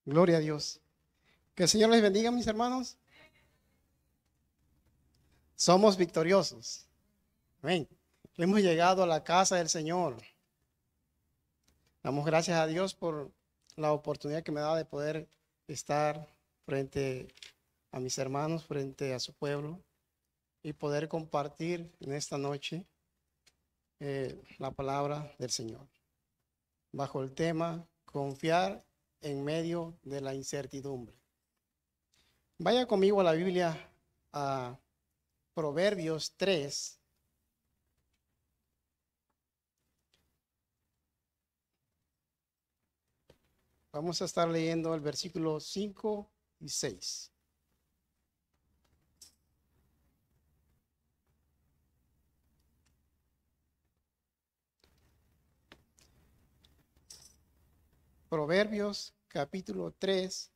Gloria a Dios. Que el Señor les bendiga, mis hermanos. Somos victoriosos. Amén. Hemos llegado a la casa del Señor. Damos gracias a Dios por la oportunidad que me da de poder estar frente a mis hermanos, frente a su pueblo y poder compartir en esta noche la palabra del Señor. Bajo el tema, confiar en medio de la incertidumbre. Vaya conmigo a la Biblia, a Proverbios 3. Vamos a estar leyendo el versículo 5 y 6. Proverbios capítulo 3,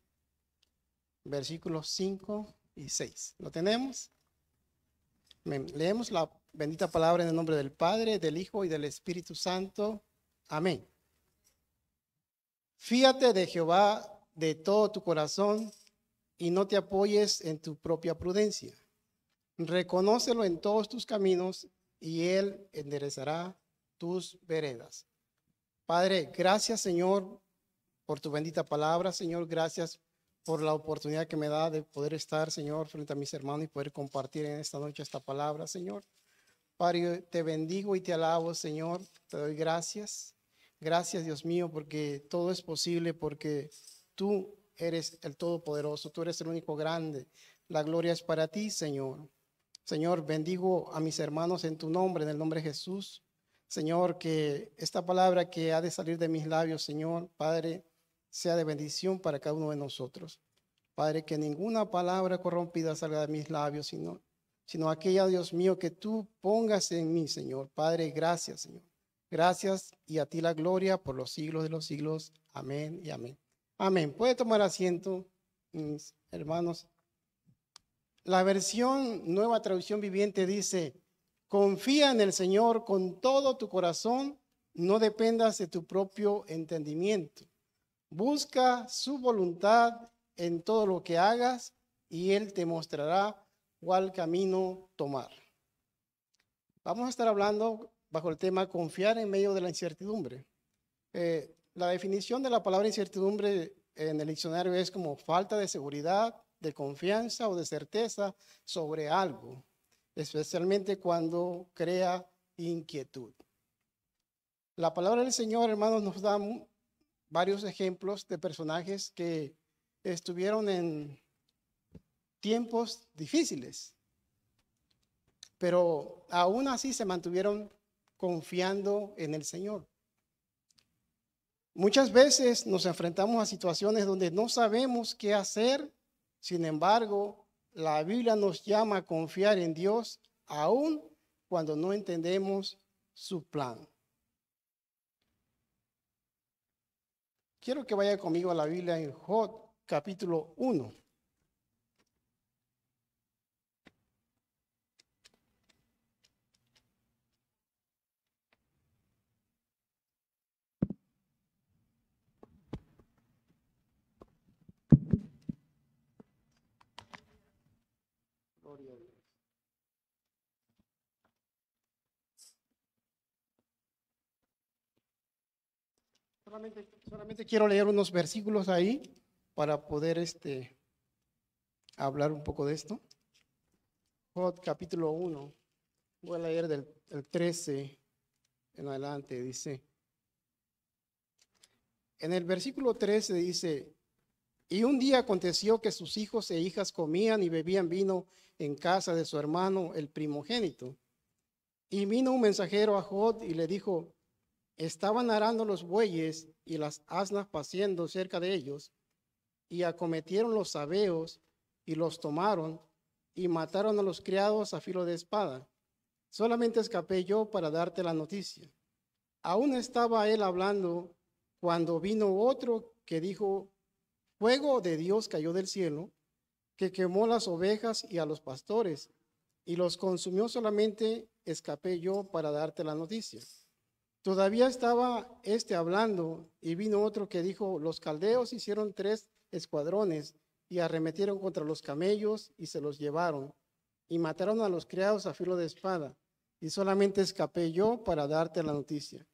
versículos 5 y 6. ¿Lo tenemos? Leemos la bendita palabra en el nombre del Padre, del Hijo y del Espíritu Santo. Amén. Fíate de Jehová de todo tu corazón y no te apoyes en tu propia prudencia. Reconócelo en todos tus caminos y Él enderezará tus veredas. Padre, gracias, Señor, por tu bendita palabra. Señor, gracias por la oportunidad que me da de poder estar, Señor, frente a mis hermanos y poder compartir en esta noche esta palabra, Señor. Padre, te bendigo y te alabo, Señor. Te doy gracias. Gracias, Dios mío, porque todo es posible, porque tú eres el Todopoderoso, tú eres el único grande. La gloria es para ti, Señor. Señor, bendigo a mis hermanos en tu nombre, en el nombre de Jesús. Señor, que esta palabra que ha de salir de mis labios, Señor, Padre, sea de bendición para cada uno de nosotros. Padre, que ninguna palabra corrompida salga de mis labios, sino aquella, Dios mío, que tú pongas en mí, Señor. Padre, gracias, Señor. Gracias y a ti la gloria por los siglos de los siglos. Amén y amén. Amén. Puede tomar asiento, mis hermanos. La versión Nueva Traducción Viviente dice: confía en el Señor con todo tu corazón, no dependas de tu propio entendimiento. Busca su voluntad en todo lo que hagas y Él te mostrará cuál camino tomar. Vamos a estar hablando bajo el tema confiar en medio de la incertidumbre. La definición de la palabra incertidumbre en el diccionario es como falta de seguridad, de confianza o de certeza sobre algo, especialmente cuando crea inquietud. La palabra del Señor, hermanos, nos da varios ejemplos de personajes que estuvieron en tiempos difíciles, pero aún así se mantuvieron confiando en el Señor. Muchas veces nos enfrentamos a situaciones donde no sabemos qué hacer. Sin embargo, la Biblia nos llama a confiar en Dios aún cuando no entendemos su plan. Quiero que vaya conmigo a la Biblia en Job capítulo 1. Gloria a Dios. Solamente quiero leer unos versículos ahí para poder hablar un poco de esto. Job capítulo 1. Voy a leer del 13 en adelante. Dice, en el versículo 13 dice: y un día aconteció que sus hijos e hijas comían y bebían vino en casa de su hermano, el primogénito. Y vino un mensajero a Job y le dijo: estaban arando los bueyes y las asnas paciendo cerca de ellos, y acometieron los sabeos y los tomaron y mataron a los criados a filo de espada. Solamente escapé yo para darte la noticia. Aún estaba él hablando cuando vino otro que dijo: fuego de Dios cayó del cielo, que quemó las ovejas y a los pastores, y los consumió. Solamente escapé yo para darte la noticia. Todavía estaba hablando y vino otro que dijo, los caldeos hicieron 3 escuadrones y arremetieron contra los camellos y se los llevaron y mataron a los criados a filo de espada y solamente escapé yo para darte la noticia.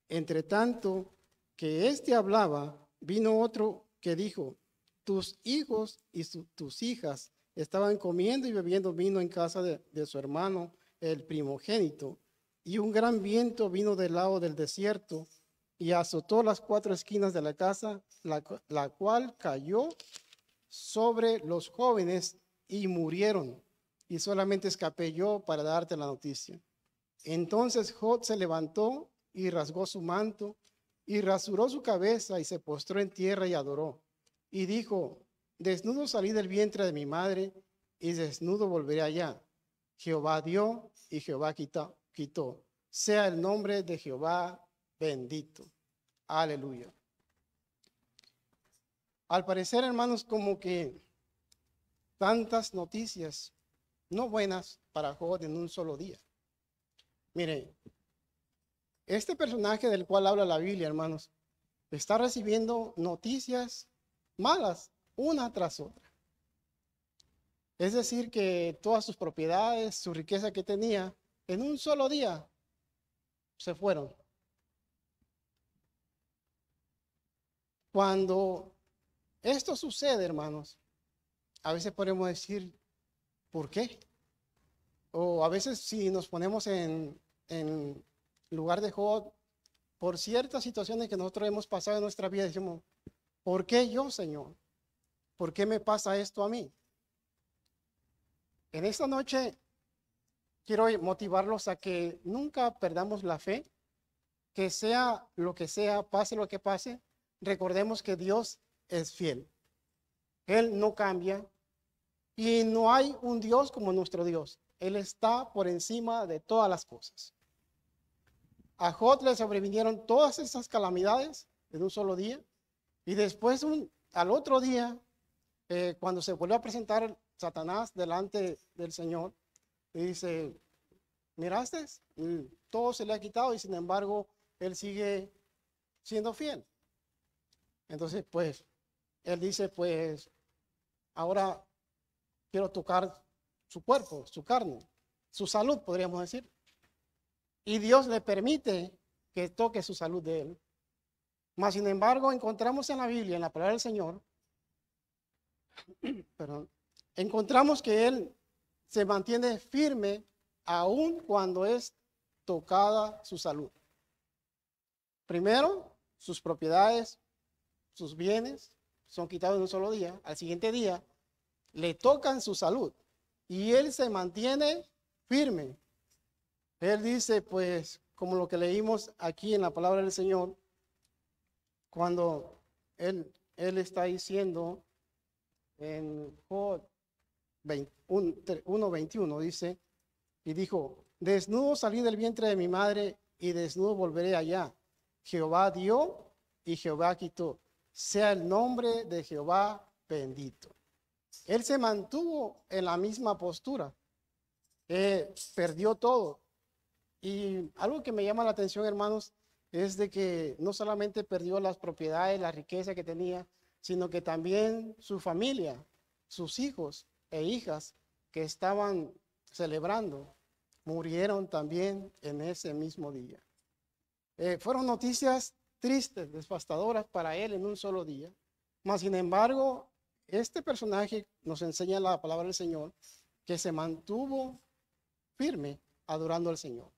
Entre tanto que hablaba, vino otro que dijo, tus hijos y tus hijas estaban comiendo y bebiendo vino en casa de su hermano, el primogénito. Y un gran viento vino del lado del desierto y azotó las 4 esquinas de la casa, la cual cayó sobre los jóvenes y murieron. Y solamente escapé yo para darte la noticia. Entonces Job se levantó y rasgó su manto y rasuró su cabeza y se postró en tierra y adoró. Y dijo, desnudo salí del vientre de mi madre y desnudo volveré allá. Jehová dio y Jehová quitó. Sea el nombre de Jehová bendito. Aleluya. Al parecer, hermanos, como que tantas noticias no buenas para Job en un solo día. Mire, este personaje del cual habla la Biblia, hermanos, está recibiendo noticias malas una tras otra. Es decir, que todas sus propiedades, su riqueza que tenía, en un solo día se fueron. Cuando esto sucede, hermanos, a veces podemos decir, ¿por qué? O a veces si nos ponemos en lugar de Job, por ciertas situaciones que nosotros hemos pasado en nuestra vida, decimos, ¿por qué yo, Señor? ¿Por qué me pasa esto a mí? En esta noche quiero motivarlos a que nunca perdamos la fe, que sea lo que sea, pase lo que pase, recordemos que Dios es fiel. Él no cambia y no hay un Dios como nuestro Dios. Él está por encima de todas las cosas. A Job le sobrevinieron todas esas calamidades en un solo día y después al otro día, cuando se volvió a presentar Satanás delante del Señor, le dice, ¿miraste? Todo se le ha quitado y sin embargo él sigue siendo fiel. Entonces, pues, él dice, pues, ahora quiero tocar su cuerpo, su carne, su salud, podríamos decir. Y Dios le permite que toque su salud de él. Mas, sin embargo, encontramos en la Biblia, en la palabra del Señor, perdón, encontramos que él se mantiene firme aun cuando es tocada su salud. Primero, sus propiedades, sus bienes son quitados en un solo día. Al siguiente día le tocan su salud y él se mantiene firme. Él dice, pues, como lo que leímos aquí en la palabra del Señor, cuando él está diciendo en Job 1:21, dice, y dijo, desnudo salí del vientre de mi madre y desnudo volveré allá. Jehová dio y Jehová quitó. Sea el nombre de Jehová bendito. Él se mantuvo en la misma postura. Perdió todo. Y algo que me llama la atención, hermanos, es de que no solamente perdió las propiedades, la riqueza que tenía, sino que también su familia, sus hijos e hijas que estaban celebrando, murieron también en ese mismo día. Fueron noticias tristes, devastadoras para él en un solo día. Mas, sin embargo, este personaje nos enseña la palabra del Señor que se mantuvo firme adorando al Señor.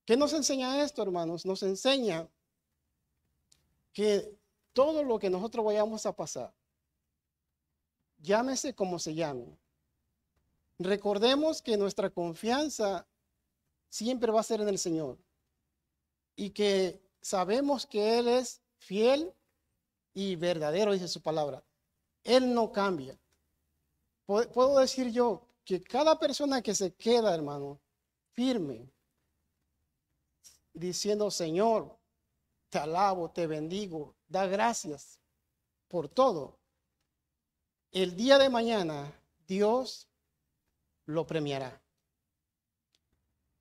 ¿Qué nos enseña esto, hermanos? Nos enseña que todo lo que nosotros vayamos a pasar, llámese como se llame, recordemos que nuestra confianza siempre va a ser en el Señor y que sabemos que Él es fiel y verdadero, dice su palabra. Él no cambia. Puedo decir yo que cada persona que se queda, hermano, firme, diciendo, Señor, te alabo, te bendigo, da gracias por todo. El día de mañana, Dios lo premiará.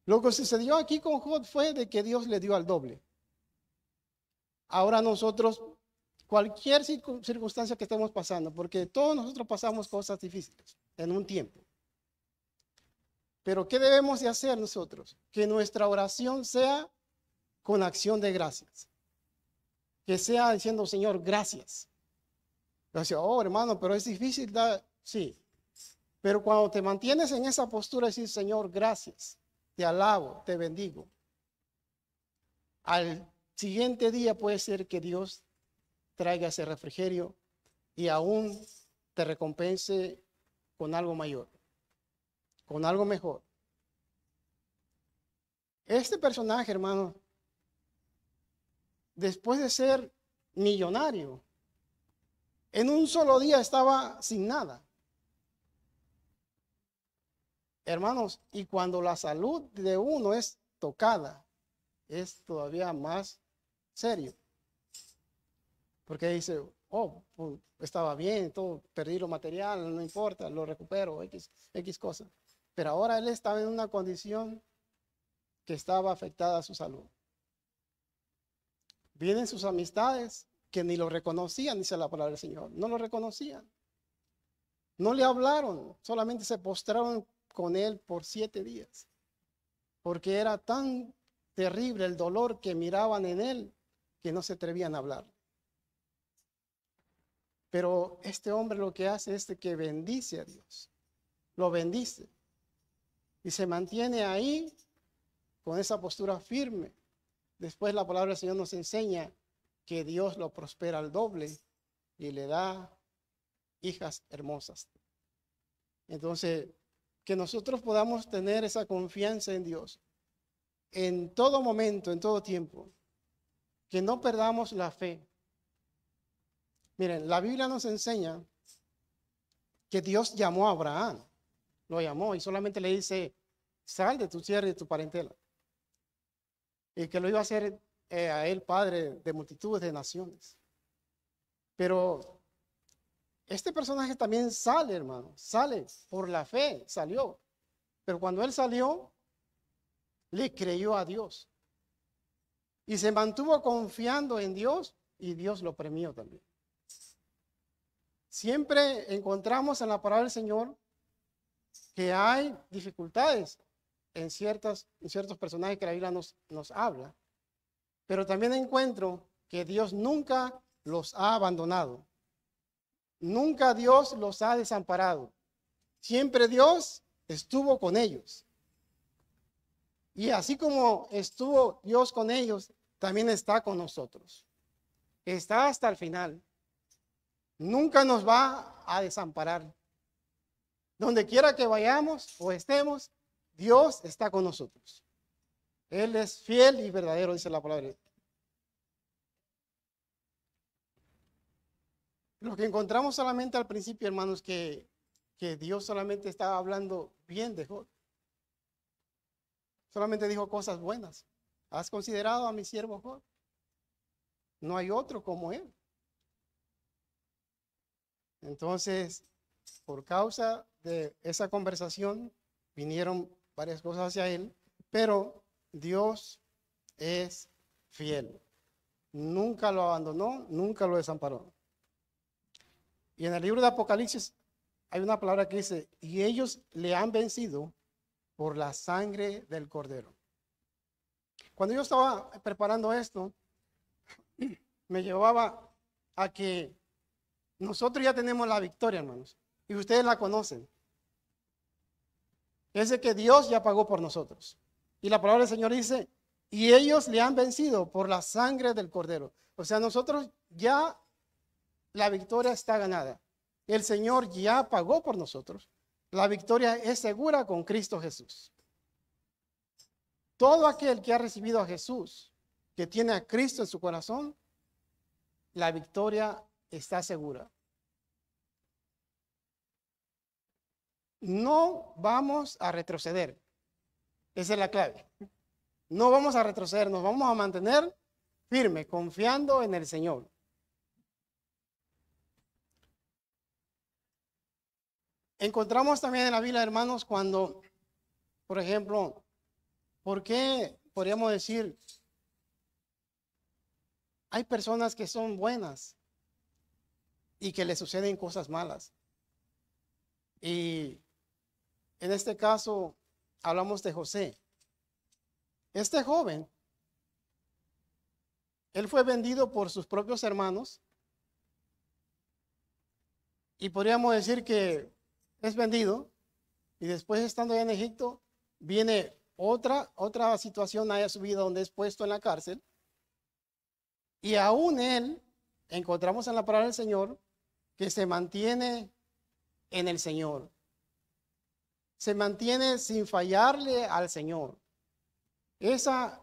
Lo que sucedió aquí con Job fue de que Dios le dio al doble. Ahora nosotros, cualquier circunstancia que estemos pasando, porque todos nosotros pasamos cosas difíciles en un tiempo. Pero ¿qué debemos de hacer nosotros? Que nuestra oración sea con acción de gracias. Que sea diciendo, Señor, gracias. Gracias, oh hermano, pero es difícil, sí. Pero cuando te mantienes en esa postura, decir, Señor, gracias, te alabo, te bendigo. Al siguiente día puede ser que Dios traiga ese refrigerio y aún te recompense con algo mayor, con algo mejor. Este personaje, hermano, después de ser millonario, en un solo día estaba sin nada. Hermanos, y cuando la salud de uno es tocada, es todavía más serio. Porque dice, oh, pues, estaba bien, todo, perdí lo material, no importa, lo recupero, X cosas. Pero ahora él estaba en una condición que estaba afectada a su salud. Vienen sus amistades que ni lo reconocían, dice la palabra del Señor, no lo reconocían. No le hablaron, solamente se postraron con él por 7 días, porque era tan terrible el dolor que miraban en él que no se atrevían a hablar. Pero este hombre lo que hace es que bendice a Dios, lo bendice y se mantiene ahí con esa postura firme. Después la palabra del Señor nos enseña que Dios lo prospera al doble y le da hijas hermosas. Entonces, que nosotros podamos tener esa confianza en Dios en todo momento, en todo tiempo, que no perdamos la fe. Miren, la Biblia nos enseña que Dios llamó a Abraham, lo llamó y solamente le dice, sal de tu tierra y de tu parentela. Y que lo iba a hacer a él padre de multitudes de naciones. Pero este personaje también sale, hermano, sale por la fe, salió. Pero cuando él salió, le creyó a Dios. Y se mantuvo confiando en Dios y Dios lo premió también. Siempre encontramos en la palabra del Señor que hay dificultades en ciertos personajes que la Biblia nos habla. Pero también encuentro que Dios nunca los ha abandonado. Nunca Dios los ha desamparado. Siempre Dios estuvo con ellos. Y así como estuvo Dios con ellos, también está con nosotros. Está hasta el final. Nunca nos va a desamparar. Donde quiera que vayamos o estemos, Dios está con nosotros. Él es fiel y verdadero, dice la palabra. Lo que encontramos solamente al principio, hermanos, que Dios solamente estaba hablando bien de Job. Solamente dijo cosas buenas. ¿Has considerado a mi siervo Job? No hay otro como él. Entonces, por causa de esa conversación, vinieron varias cosas hacia él, pero Dios es fiel. Nunca lo abandonó, nunca lo desamparó. Y en el libro de Apocalipsis hay una palabra que dice, y ellos le han vencido por la sangre del Cordero. Cuando yo estaba preparando esto, me llevaba a que nosotros ya tenemos la victoria, hermanos, y ustedes la conocen. Es de que Dios ya pagó por nosotros. Y la palabra del Señor dice, y ellos le han vencido por la sangre del Cordero. O sea, nosotros ya la victoria está ganada. El Señor ya pagó por nosotros. La victoria es segura con Cristo Jesús. Todo aquel que ha recibido a Jesús, que tiene a Cristo en su corazón, la victoria está segura. No vamos a retroceder. Esa es la clave. No vamos a retroceder, nos vamos a mantener firmes, confiando en el Señor. Encontramos también en la Biblia, hermanos, cuando, por ejemplo, ¿por qué podríamos decir Hay personas que son buenas y que les suceden cosas malas. Y en este caso hablamos de José. Este joven, él fue vendido por sus propios hermanos y podríamos decir que es vendido y después estando allá en Egipto viene otra situación haya su vida donde es puesto en la cárcel y aún él encontramos en la palabra del Señor que se mantiene en el Señor, se mantiene sin fallarle al Señor. Esa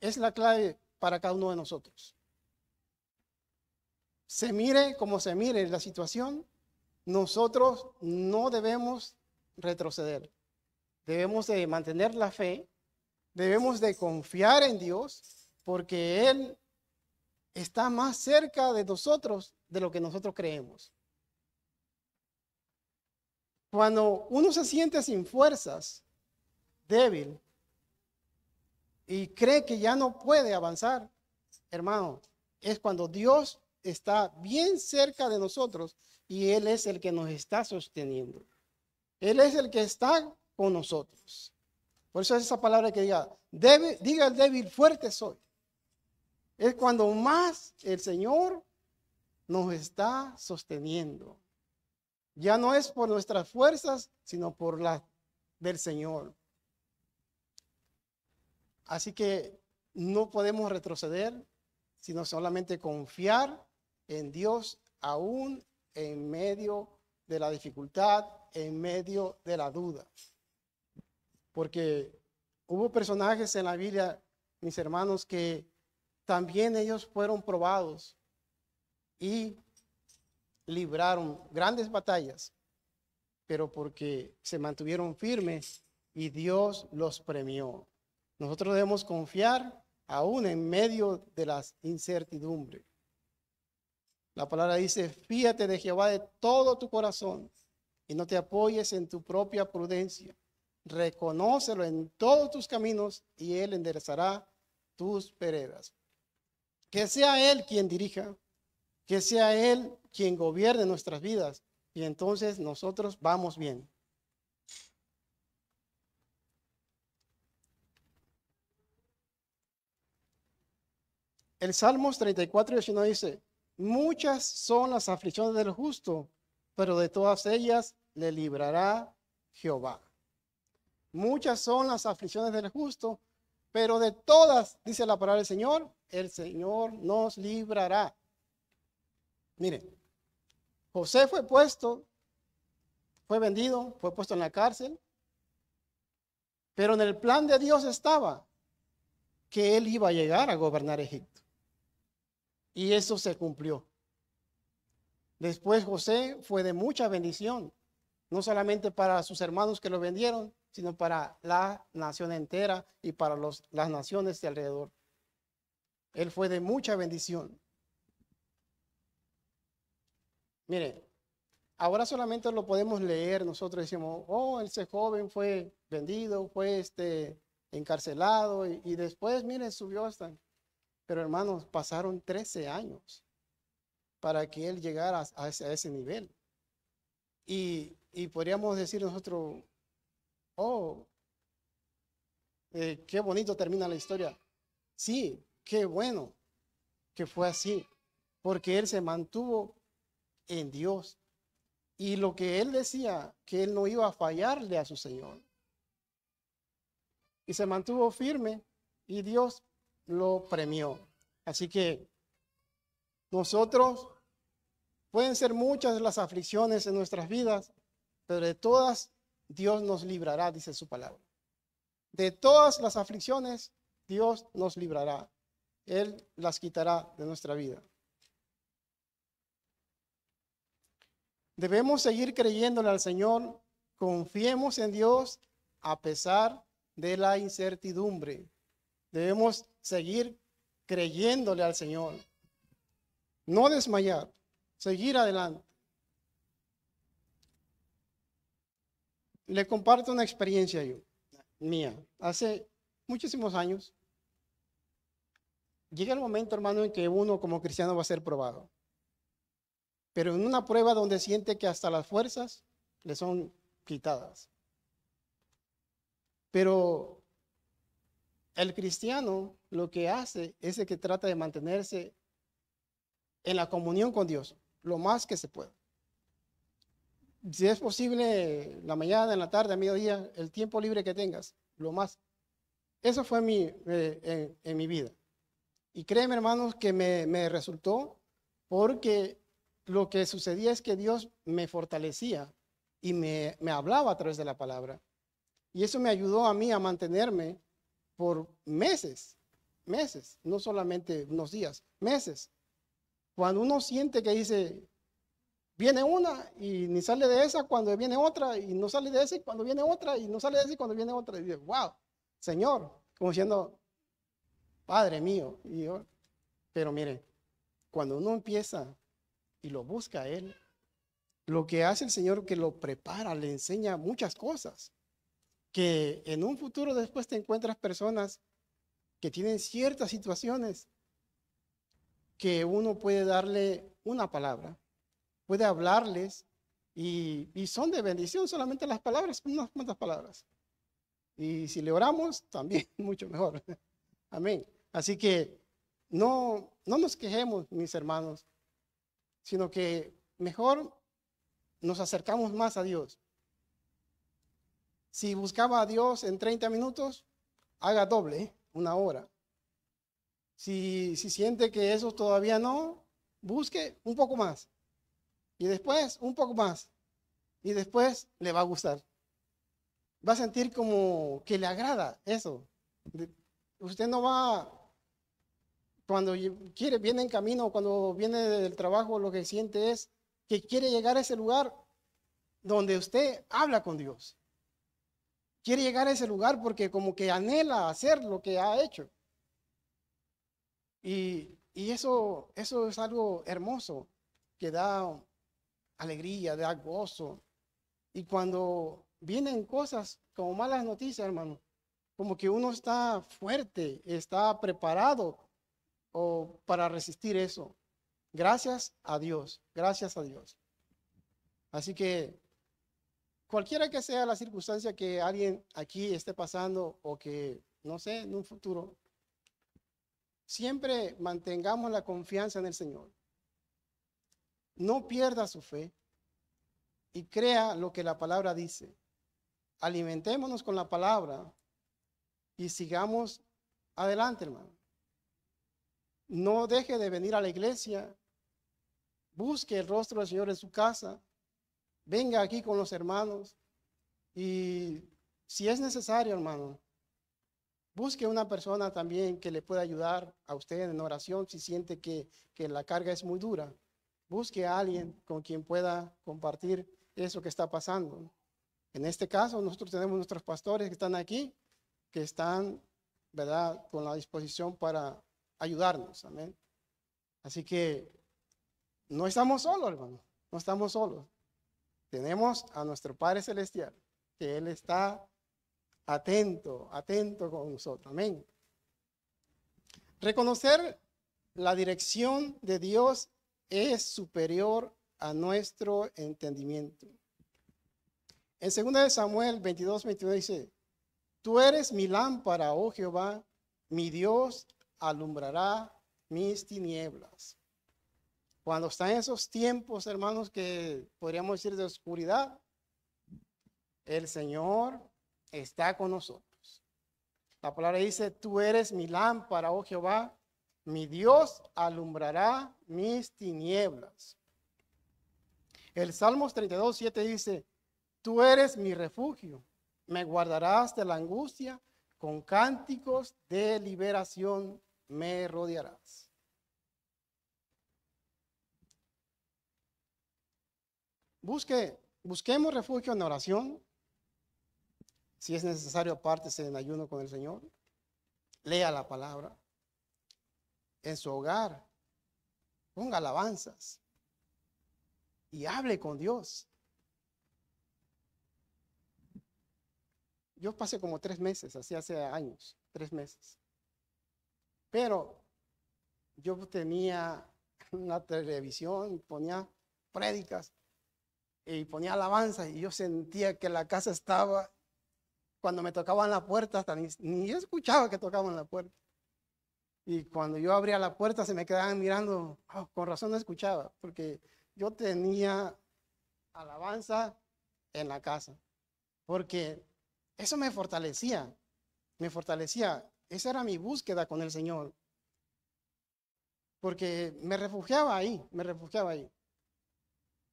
es la clave para cada uno de nosotros. Se mire como se mire la situación, nosotros no debemos retroceder. Debemos de mantener la fe, debemos de confiar en Dios, porque Él está más cerca de nosotros de lo que nosotros creemos. Cuando uno se siente sin fuerzas, débil, y cree que ya no puede avanzar, hermano, es cuando Dios está bien cerca de nosotros y Él es el que nos está sosteniendo. Él es el que está con nosotros. Por eso es esa palabra que diga el débil, fuerte soy. Es cuando más el Señor nos está sosteniendo. Ya no es por nuestras fuerzas, sino por las del Señor. Así que no podemos retroceder, sino solamente confiar en Dios aún en medio de la dificultad, en medio de la duda. Porque hubo personajes en la Biblia, mis hermanos, que también ellos fueron probados y libraron grandes batallas, pero porque se mantuvieron firmes y Dios los premió. Nosotros debemos confiar aún en medio de las incertidumbres. La palabra dice, fíate de Jehová de todo tu corazón y no te apoyes en tu propia prudencia. Reconócelo en todos tus caminos y Él enderezará tus veredas. Que sea Él quien dirija, que sea Él quien gobierne nuestras vidas y entonces nosotros vamos bien. El Salmos 34:19 dice, muchas son las aflicciones del justo, pero de todas ellas le librará Jehová. Muchas son las aflicciones del justo, pero de todas, dice la palabra del Señor, el Señor nos librará. Mire, José fue vendido, fue puesto en la cárcel, pero en el plan de Dios estaba que él iba a llegar a gobernar Egipto. Y eso se cumplió. Después José fue de mucha bendición, no solamente para sus hermanos que lo vendieron, sino para la nación entera y para las naciones de alrededor. Él fue de mucha bendición. Mire, ahora solamente lo podemos leer, nosotros decimos, oh, ese joven fue vendido, fue encarcelado y después, mire, subió hasta... Pero hermanos, pasaron 13 años para que él llegara a ese nivel. Y podríamos decir nosotros, oh, qué bonito termina la historia. Sí, qué bueno que fue así, porque él se mantuvo en Dios. Y lo que él decía, que él no iba a fallarle a su Señor. Y se mantuvo firme y Dios lo premió. Así que nosotros, pueden ser muchas las aflicciones en nuestras vidas, pero de todas Dios nos librará, dice su palabra. De todas las aflicciones Dios nos librará. Él las quitará de nuestra vida. Debemos seguir creyéndole al Señor. Confiemos en Dios a pesar de la incertidumbre. Debemos seguir creyéndole al Señor. No desmayar, seguir adelante. Le comparto una experiencia mía. Hace muchísimos años, llega el momento, hermano, en que uno como cristiano va a ser probado. Pero en una prueba donde siente que hasta las fuerzas le son quitadas. Pero el cristiano lo que hace es el que trata de mantenerse en la comunión con Dios, lo más que se pueda. Si es posible, la mañana, en la tarde, a mediodía, el tiempo libre que tengas, lo más. Eso fue en mi vida. Y créeme, hermanos, que me resultó porque lo que sucedía es que Dios me fortalecía y me hablaba a través de la palabra. Y eso me ayudó a mí a mantenerme por meses, meses, no solamente unos días, meses. Cuando uno siente que dice, viene una y ni sale de esa cuando viene otra, y no sale de esa y cuando viene otra, y no sale de esa y cuando viene otra, y dice, wow, Señor, como diciendo, Padre mío. Y yo, pero mire, cuando uno empieza y lo busca a Él, lo que hace el Señor que lo prepara, le enseña muchas cosas, que en un futuro después te encuentras personas que tienen ciertas situaciones que uno puede darle una palabra, puede hablarles y son de bendición solamente las palabras, unas cuantas palabras. Y si le oramos, también mucho mejor. Amén. Así que no nos quejemos, mis hermanos, sino que mejor nos acercamos más a Dios. Si buscaba a Dios en 30 minutos, haga doble, una hora. Si siente que eso todavía no, busque un poco más. Y después un poco más. Y después le va a gustar. Va a sentir como que le agrada eso. Usted no va, cuando quiere, viene en camino, cuando viene del trabajo, lo que siente es que quiere llegar a ese lugar donde usted habla con Dios. Quiere llegar a ese lugar porque como que anhela hacer lo que ha hecho. Y eso es algo hermoso, que da alegría, da gozo. Y cuando vienen cosas como malas noticias, hermano, como que uno está fuerte, está preparado para resistir eso. Gracias a Dios, gracias a Dios. Así que cualquiera que sea la circunstancia que alguien aquí esté pasando o que, no sé, en un futuro, siempre mantengamos la confianza en el Señor. No pierda su fe y crea lo que la palabra dice. Alimentémonos con la palabra y sigamos adelante, hermano. No deje de venir a la iglesia. Busque el rostro del Señor en su casa. Venga aquí con los hermanos. Y si es necesario, hermano, busque una persona también que le pueda ayudar a usted en oración si siente que la carga es muy dura. Busque a alguien con quien pueda compartir eso que está pasando. En este caso, nosotros tenemos nuestros pastores que están aquí, que están, ¿verdad?, con la disposición para ayudarnos. Amén. Así que no estamos solos, hermano. No estamos solos. Tenemos a nuestro Padre Celestial, que Él está atento con nosotros. Amén. Reconocer la dirección de Dios es superior a nuestro entendimiento. En 2 Samuel 22:21 dice, tú eres mi lámpara, oh Jehová, mi Dios alumbrará mis tinieblas. Cuando están esos tiempos, hermanos, que podríamos decir de oscuridad, el Señor está con nosotros. La palabra dice, tú eres mi lámpara, oh Jehová, mi Dios alumbrará mis tinieblas. El Salmos 32:7 dice, tú eres mi refugio, me guardarás de la angustia, con cánticos de liberación me rodearás. Busquemos refugio en oración. Si es necesario, apártese en ayuno con el Señor. Lea la palabra. En su hogar, ponga alabanzas y hable con Dios. Yo pasé como 3 meses, así hace años, 3 meses. Pero yo tenía una televisión, ponía prédicas y ponía alabanza y yo sentía que la casa estaba, cuando me tocaban la puerta, hasta ni yo escuchaba que tocaban la puerta. Y cuando yo abría la puerta se me quedaban mirando, "Oh, con razón no escuchaba, porque yo tenía alabanza en la casa, porque eso me fortalecía, esa era mi búsqueda con el Señor, porque me refugiaba ahí, me refugiaba ahí.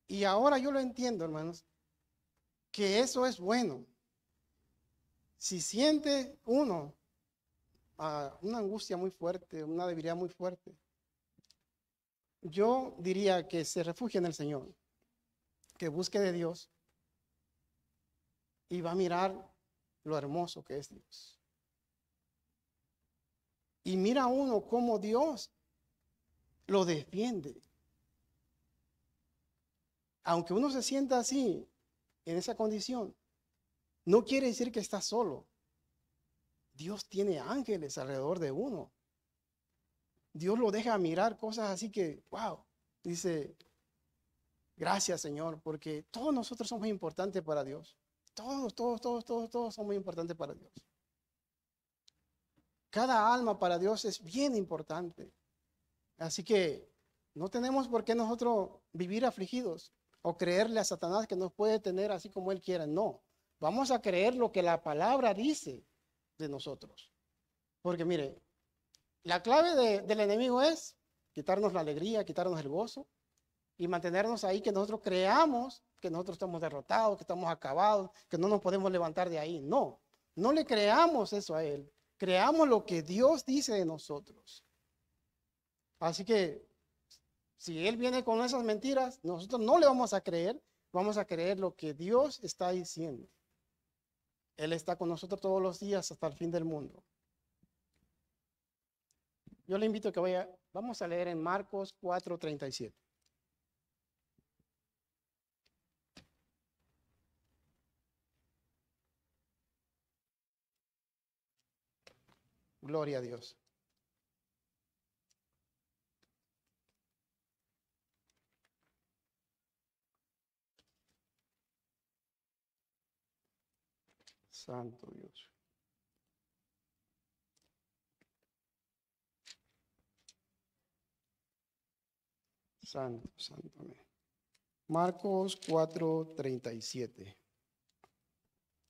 Y ahora yo lo entiendo, hermanos, que eso es bueno. Si siente uno una angustia muy fuerte, una debilidad muy fuerte, yo diría que se refugie en el Señor, que busque de Dios y va a mirar lo hermoso que es Dios. Y mira uno cómo Dios lo defiende. Aunque uno se sienta así, en esa condición, no quiere decir que está solo. Dios tiene ángeles alrededor de uno. Dios lo deja mirar cosas así que, wow, dice, gracias Señor, porque todos nosotros somos importantes para Dios. Todos son muy importantes para Dios. Cada alma para Dios es bien importante. Así que no tenemos por qué nosotros vivir afligidos o creerle a Satanás que nos puede tener así como él quiera. No, vamos a creer lo que la palabra dice de nosotros. Porque mire, la clave del enemigo es quitarnos la alegría, quitarnos el gozo y mantenernos ahí, que nosotros creamos que nosotros estamos derrotados, que estamos acabados, que no nos podemos levantar de ahí. No, no le creamos eso a él. Creamos lo que Dios dice de nosotros. Así que si él viene con esas mentiras, nosotros no le vamos a creer lo que Dios está diciendo. Él está con nosotros todos los días hasta el fin del mundo. Yo le invito a que vamos a leer en Marcos 4:37. Gloria a Dios. Santo Dios. Santo, santo. Marcos 4:37.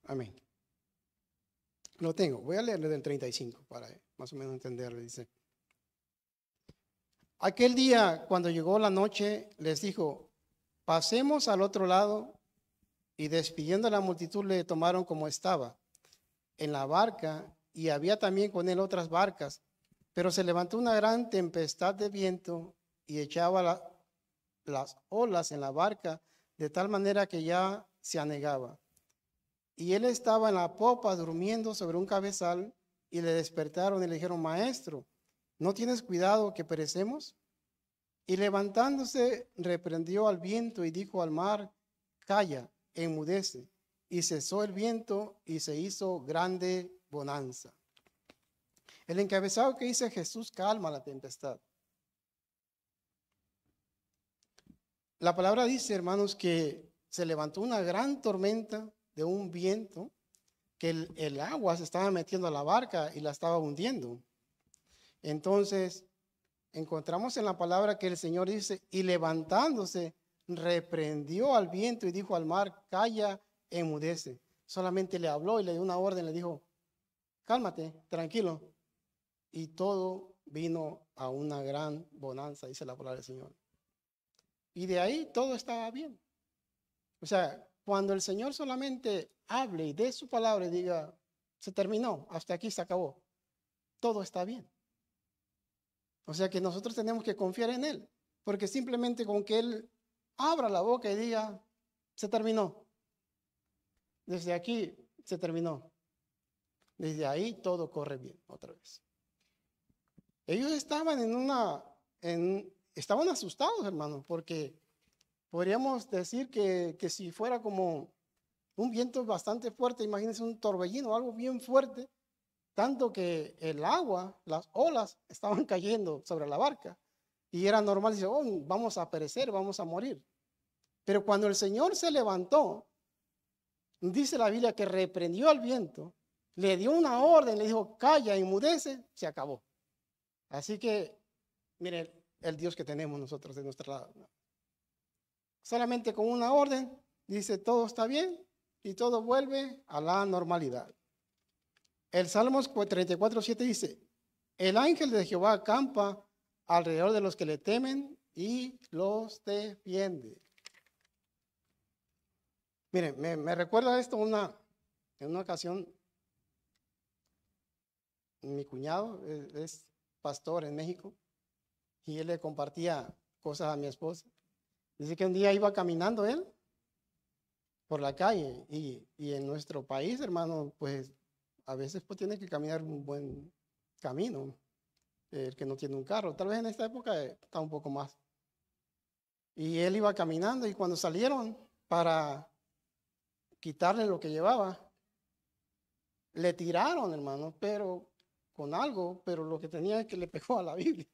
Amén. Lo tengo. Voy a leerle del 35 para más o menos entenderlo. Dice: aquel día, cuando llegó la noche, les dijo: pasemos al otro lado. Y despidiendo a la multitud, le tomaron como estaba en la barca, y había también con él otras barcas. Pero se levantó una gran tempestad de viento y echaba las olas en la barca de tal manera que ya se anegaba. Y él estaba en la popa durmiendo sobre un cabezal, y le despertaron y le dijeron: maestro, ¿no tienes cuidado que perecemos? Y levantándose reprendió al viento y dijo al mar: calla, enmudece. Y cesó el viento y se hizo grande bonanza. El encabezado que dice: Jesús calma la tempestad. La palabra dice, hermanos, que se levantó una gran tormenta de un viento, que el agua se estaba metiendo a la barca y la estaba hundiendo. Entonces, encontramos en la palabra que el Señor dice: y levantándose, reprendió al viento y dijo al mar: calla, enmudece. Solamente le habló y le dio una orden, le dijo: cálmate, tranquilo. Y todo vino a una gran bonanza, dice la palabra del Señor. Y de ahí todo estaba bien. O sea, cuando el Señor solamente hable y dé su palabra y diga: se terminó, hasta aquí se acabó, todo está bien. O sea que nosotros tenemos que confiar en Él, porque simplemente con que Él abra la boca y diga: se terminó, desde aquí se terminó, desde ahí todo corre bien otra vez. Ellos estaban estaban asustados, hermanos, porque podríamos decir que si fuera como un viento bastante fuerte, imagínense un torbellino, algo bien fuerte, tanto que el agua, las olas estaban cayendo sobre la barca y era normal, dice, oh, vamos a perecer, vamos a morir. Pero cuando el Señor se levantó, dice la Biblia que reprendió al viento, le dio una orden, le dijo, calla, enmudece, se acabó. Así que, miren, el Dios que tenemos nosotros de nuestra lado. Solamente con una orden, dice, todo está bien y todo vuelve a la normalidad. El Salmos 34:7 dice, el ángel de Jehová acampa alrededor de los que le temen y los defiende. Miren, me recuerda esto en una ocasión, mi cuñado es pastor en México y él le compartía cosas a mi esposa. Dice que un día iba caminando él por la calle y en nuestro país, hermano, pues a veces pues tiene que caminar un buen camino, el que no tiene un carro. Tal vez en esta época está un poco más. Y él iba caminando y cuando salieron para quitarle lo que llevaba, le tiraron, hermano, pero con algo, pero lo que tenía es que le pegó a la Biblia.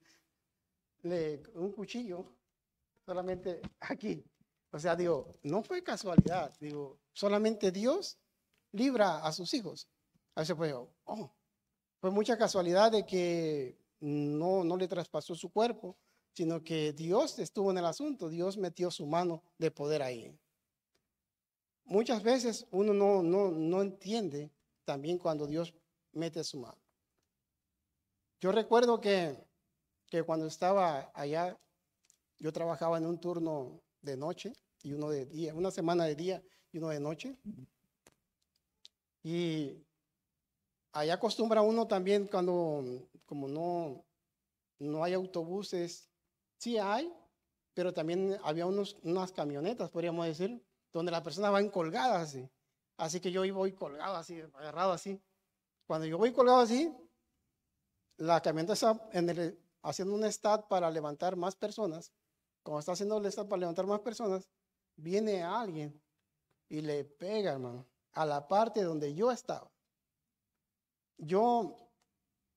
Un cuchillo, solamente aquí. O sea, digo, no fue casualidad, digo, solamente Dios libra a sus hijos. A veces pues, fue mucha casualidad de que no le traspasó su cuerpo, sino que Dios estuvo en el asunto, Dios metió su mano de poder ahí. Muchas veces uno no entiende también cuando Dios mete su mano. Yo recuerdo que cuando estaba allá, yo trabajaba en un turno de noche y uno de día, una semana de día y uno de noche. Y allá acostumbra uno también cuando, como no hay autobuses, sí hay, pero también había unas camionetas, podríamos decir, donde las personas van colgadas así. Así que yo voy colgado así, agarrado así. Cuando yo voy colgado así, la camioneta está haciendo un start para levantar más personas. Como está haciendo el start para levantar más personas, viene alguien y le pega, hermano, a la parte donde yo estaba. Yo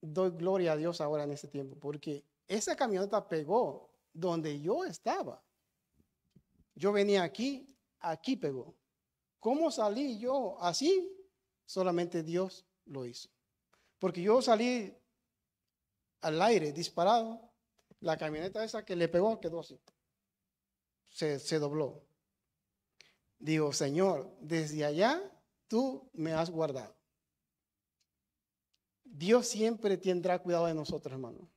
doy gloria a Dios ahora en este tiempo, porque esa camioneta pegó donde yo estaba. Yo venía aquí pegó. ¿Cómo salí yo así? Solamente Dios lo hizo. Porque yo salí al aire disparado, la camioneta esa que le pegó quedó así. Se dobló. Digo, Señor, desde allá tú me has guardado. Dios siempre tendrá cuidado de nosotros, hermano.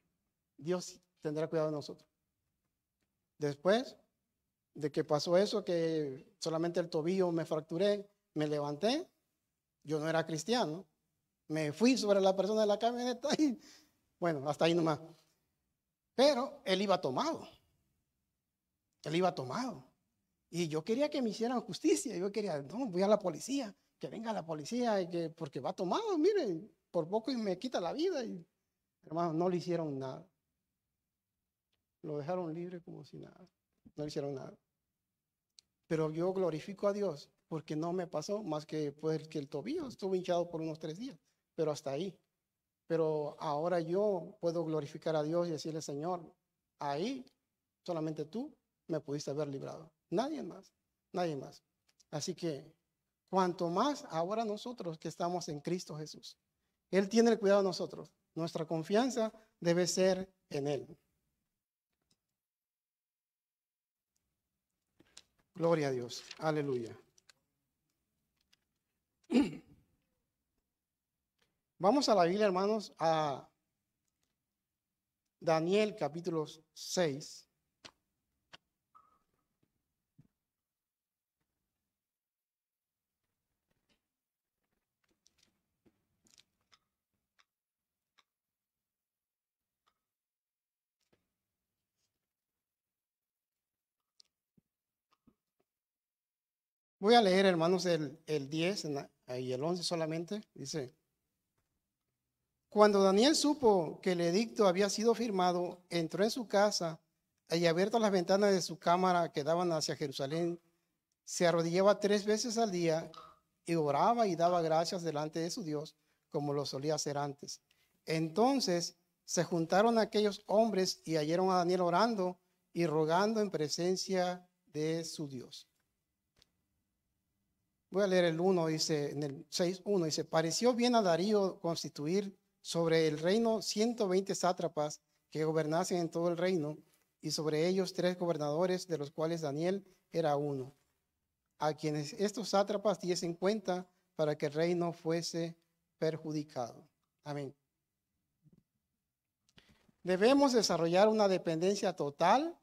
Dios tendrá cuidado de nosotros. Después de que pasó eso, que solamente el tobillo me fracturé, me levanté, yo no era cristiano, me fui sobre la persona de la camioneta y bueno, hasta ahí nomás. Pero él iba tomado. Él iba tomado. Y yo quería que me hicieran justicia. Yo quería, no, voy a la policía, que venga la policía, porque va tomado, miren, por poco y me quita la vida. Y, hermano, no le hicieron nada. Lo dejaron libre como si nada. No le hicieron nada. Pero yo glorifico a Dios porque no me pasó más que pues que el tobillo estuvo hinchado por unos 3 días, pero hasta ahí. Pero ahora yo puedo glorificar a Dios y decirle, Señor, ahí solamente tú me pudiste haber librado. Nadie más, nadie más. Así que cuanto más ahora nosotros que estamos en Cristo Jesús, Él tiene el cuidado de nosotros. Nuestra confianza debe ser en Él. Gloria a Dios. Aleluya. Vamos a la Biblia, hermanos, a Daniel capítulo 6. Voy a leer, hermanos, el 10 y el 11 solamente. Dice, cuando Daniel supo que el edicto había sido firmado, entró en su casa y abiertas las ventanas de su cámara que daban hacia Jerusalén, se arrodillaba 3 veces al día y oraba y daba gracias delante de su Dios, como lo solía hacer antes. Entonces se juntaron aquellos hombres y hallaron a Daniel orando y rogando en presencia de su Dios. Voy a leer el 1, dice, en el 6:1, dice, pareció bien a Darío constituir sobre el reino 120 sátrapas que gobernasen en todo el reino, y sobre ellos 3 gobernadores, de los cuales Daniel era uno, a quienes estos sátrapas diesen cuenta para que el reino fuese perjudicado. Amén. Debemos desarrollar una dependencia total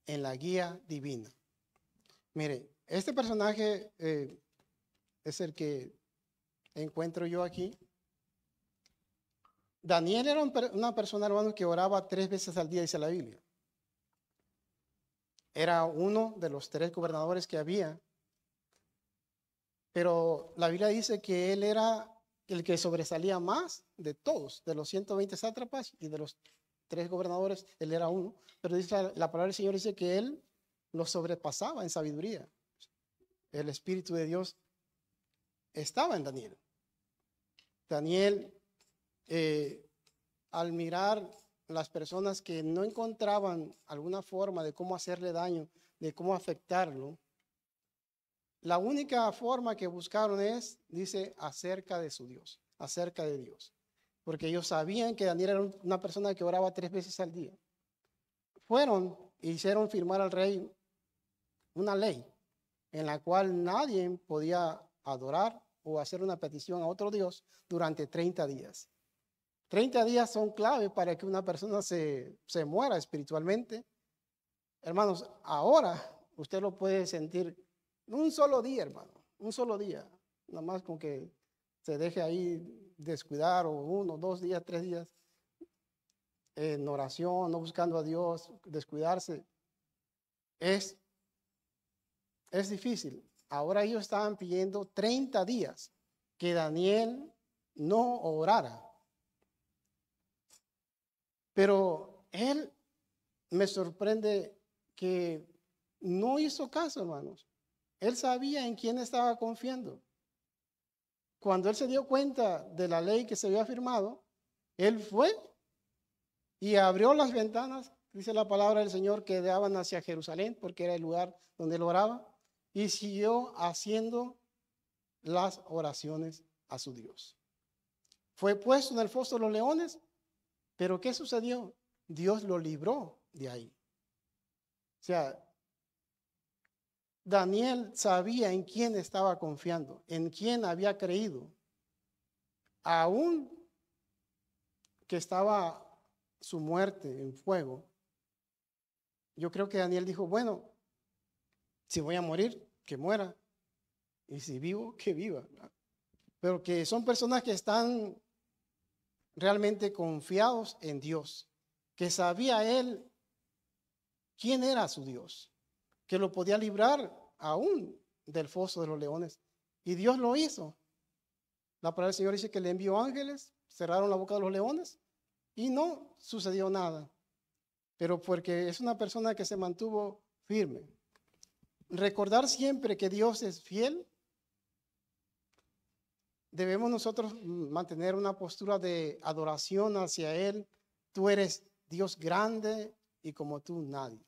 en la guía divina. Mire, este personaje es el que encuentro yo aquí. Daniel era una persona, hermano, que oraba 3 veces al día, dice la Biblia. Era uno de los 3 gobernadores que había. Pero la Biblia dice que él era el que sobresalía más de todos, de los 120 sátrapas y de los 3 gobernadores, él era uno. Pero dice la palabra del Señor dice que él lo sobrepasaba en sabiduría. El Espíritu de Dios estaba en Daniel. Daniel, al mirar las personas que no encontraban alguna forma de cómo hacerle daño, de cómo afectarlo, la única forma que buscaron es, dice, acerca de su Dios, acerca de Dios. Porque ellos sabían que Daniel era una persona que oraba 3 veces al día. Fueron e hicieron firmar al rey una ley en la cual nadie podía adorar o hacer una petición a otro Dios durante 30 días. 30 días son clave para que una persona se muera espiritualmente. Hermanos, ahora usted lo puede sentir un solo día, hermano, un solo día, nada más con que se deje ahí descuidar, o 1, 2 días, 3 días en oración, no buscando a Dios, descuidarse, es difícil. Ahora ellos estaban pidiendo 30 días que Daniel no orara. Pero él me sorprende que no hizo caso, hermanos. Él sabía en quién estaba confiando. Cuando él se dio cuenta de la ley que se había firmado, él fue y abrió las ventanas, dice la palabra del Señor, que daban hacia Jerusalén, porque era el lugar donde él oraba, y siguió haciendo las oraciones a su Dios. Fue puesto en el foso de los leones, pero ¿qué sucedió? Dios lo libró de ahí. O sea, Daniel sabía en quién estaba confiando, en quién había creído. Aún que estaba su muerte en fuego, yo creo que Daniel dijo, bueno, si voy a morir, que muera. Y si vivo, que viva. Pero que son personas que están realmente confiados en Dios, que sabía él quién era su Dios, que lo podía librar aún del foso de los leones. Y Dios lo hizo. La palabra del Señor dice que le envió ángeles, cerraron la boca de los leones y no sucedió nada. Pero porque es una persona que se mantuvo firme. Recordar siempre que Dios es fiel. Debemos nosotros mantener una postura de adoración hacia Él. Tú eres Dios grande y como tú nadie.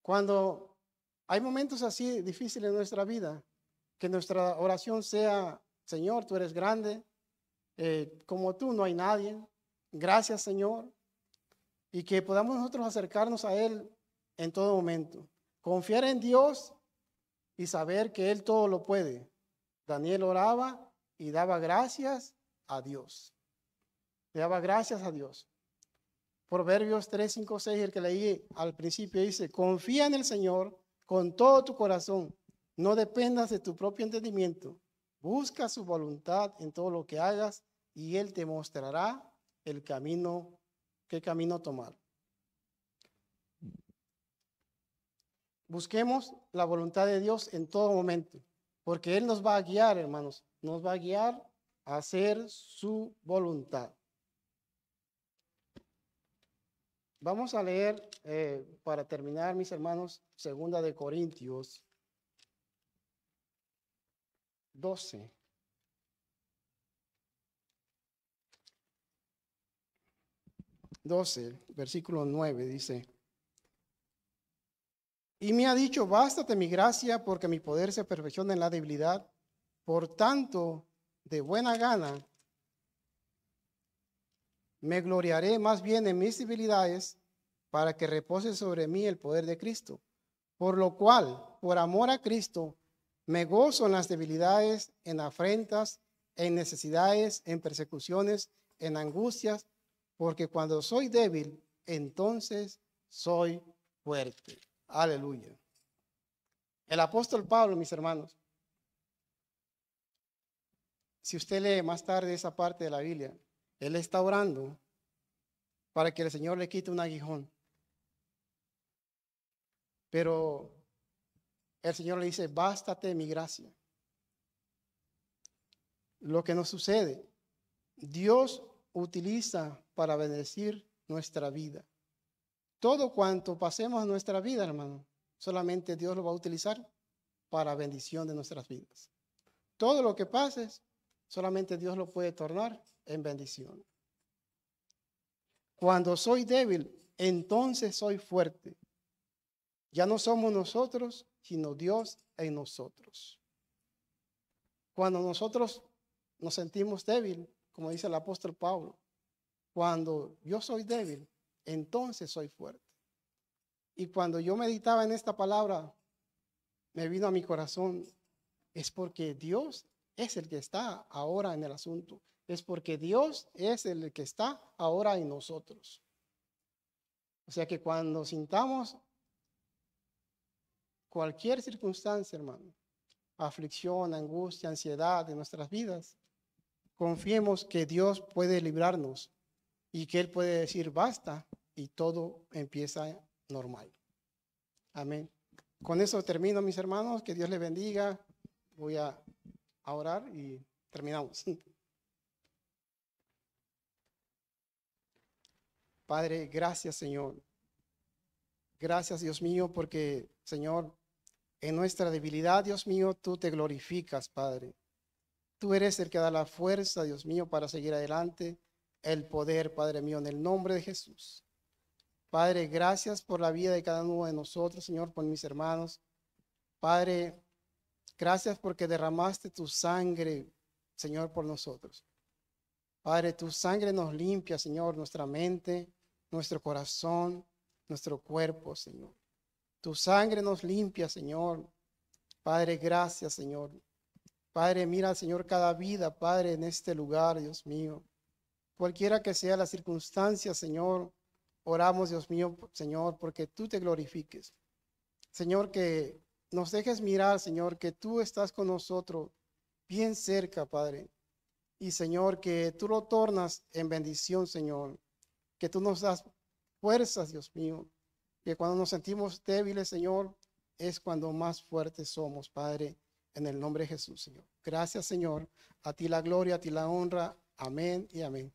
Cuando hay momentos así difíciles en nuestra vida, que nuestra oración sea, Señor, tú eres grande, como tú no hay nadie. Gracias, Señor. Y que podamos nosotros acercarnos a Él en todo momento. Confiar en Dios y saber que Él todo lo puede. Daniel oraba y daba gracias a Dios. Le daba gracias a Dios. Proverbios 3, 5, 6, el que leí al principio dice, confía en el Señor con todo tu corazón. No dependas de tu propio entendimiento. Busca su voluntad en todo lo que hagas y Él te mostrará el camino, qué camino tomar. Busquemos la voluntad de Dios en todo momento, porque Él nos va a guiar, hermanos, nos va a guiar a hacer su voluntad. Vamos a leer, para terminar, mis hermanos, 2 de Corintios 12. 12, versículo 9, dice: y me ha dicho, bástate mi gracia, porque mi poder se perfecciona en la debilidad. Por tanto, de buena gana, me gloriaré más bien en mis debilidades, para que repose sobre mí el poder de Cristo. Por lo cual, por amor a Cristo, me gozo en las debilidades, en afrentas, en necesidades, en persecuciones, en angustias, porque cuando soy débil, entonces soy fuerte. Aleluya. El apóstol Pablo, mis hermanos, si usted lee más tarde esa parte de la Biblia, él está orando para que el Señor le quite un aguijón. Pero el Señor le dice, bástate mi gracia. Lo que nos sucede, Dios utiliza para bendecir nuestra vida. Todo cuanto pasemos en nuestra vida, hermano, solamente Dios lo va a utilizar para bendición de nuestras vidas. Todo lo que pases, solamente Dios lo puede tornar en bendición. Cuando soy débil, entonces soy fuerte. Ya no somos nosotros, sino Dios en nosotros. Cuando nosotros nos sentimos débil, como dice el apóstol Pablo, cuando yo soy débil, entonces soy fuerte. Y cuando yo meditaba en esta palabra, me vino a mi corazón, es porque Dios es el que está ahora en el asunto. Es porque Dios es el que está ahora en nosotros. O sea que cuando sintamos cualquier circunstancia, hermano, aflicción, angustia, ansiedad en nuestras vidas, confiemos que Dios puede librarnos y que Él puede decir basta y todo empieza normal. Amén. Con eso termino, mis hermanos. Que Dios les bendiga. Voy a orar y terminamos. Padre, gracias, Señor. Gracias, Dios mío, porque, Señor, en nuestra debilidad, Dios mío, tú te glorificas, Padre. Tú eres el que da la fuerza, Dios mío, para seguir adelante, el poder, Padre mío, en el nombre de Jesús. Padre, gracias por la vida de cada uno de nosotros, Señor, por mis hermanos. Padre, gracias porque derramaste tu sangre, Señor, por nosotros. Padre, tu sangre nos limpia, Señor, nuestra mente, nuestro corazón, nuestro cuerpo, Señor. Tu sangre nos limpia, Señor. Padre, gracias, Señor. Padre, mira, Señor, cada vida, Padre, en este lugar, Dios mío. Cualquiera que sea la circunstancia, Señor, oramos, Dios mío, Señor, porque tú te glorifiques. Señor, que nos dejes mirar, Señor, que tú estás con nosotros bien cerca, Padre. Y, Señor, que tú lo tornas en bendición, Señor. Que tú nos das fuerzas, Dios mío. Que cuando nos sentimos débiles, Señor, es cuando más fuertes somos, Padre, en el nombre de Jesús, Señor. Gracias, Señor. A ti la gloria, a ti la honra. Amén y amén.